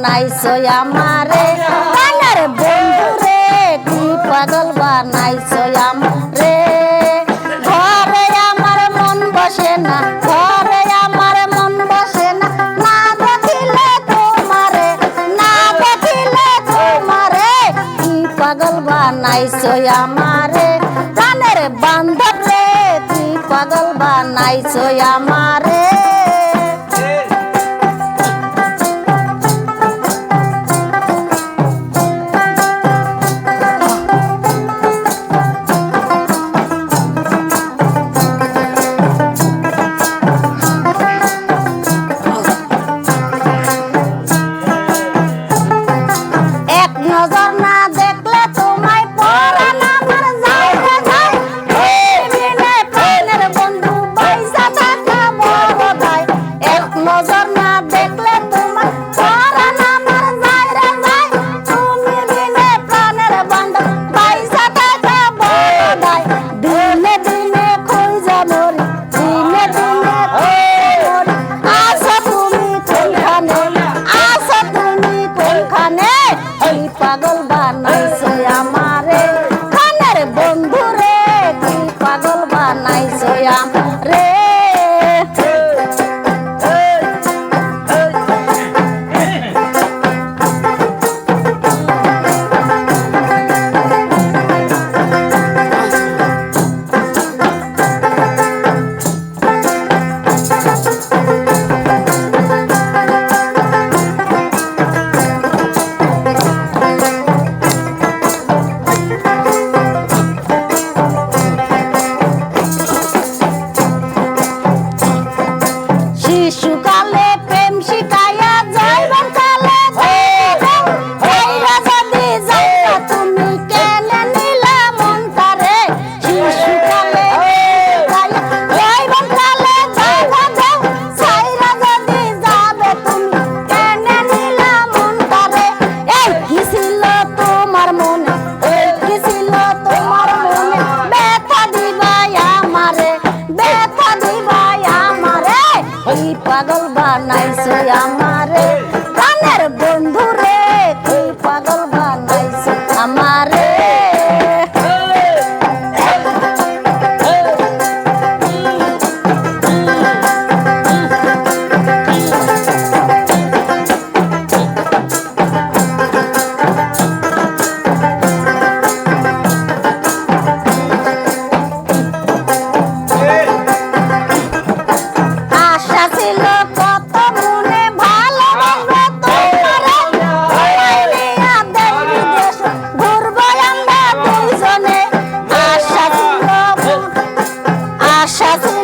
বানাইছো আমারে প্রাণের বন্ধু রে কি পাগল বানাইছো আমারে ঘরে আমার মন বসে না ঘরে আমার মন বসে না না দেখিলে তোমারে না দেখিলে তোমারে কি পাগল বানাইছো আমারে প্রাণের বান্ধব রে কি পাগল বানাইছো আমারে নজর না দেখলে তোমায় পরাণ আমার যায় রে যায় বিনে প্রাণের বন্ধু পয়সা টাকা বড় দায় এক নজর না দেখলে তোমায় পরাণ আমার যায় রে যায় তুমি বিনে প্রাণের বন্ধু পয়সা টাকা বড় দায় দিনে দিনে খুঁজে মরি দিনে দিনে মরি আসো তুমি কোনখানে আসো তুমি কোনখানে এই পাগল বানাইছো আমারে প্রাণের বন্ধু রে কি পাগল বানাইছো আমারে শিশুকালে প্রেম শিখাইয়া যাইবেন কালে যদি যাইবা তুমি কেনে নিলা মনটারে শিশুকালে যাইবেন কালে যাইবা যাও সাইরা যদি যাবে তুমি কেনে নিলা মনটারে এই কি ছিল তোমার মনে এই কি ছিল তোমার মনে ব্যথা দিবাই আমারে ব্যথা দিবাই আমারে এই পাগল বানাইছো আমারে প্রাণের বন্ধু রে এই পাগল বানাইছো আমারে আশা ছিল কত মনে ভালোবাসবো তোমারে নিয়া দেশ বিদেশ ঘুরবো আমরা দুইজনে আশা ছিল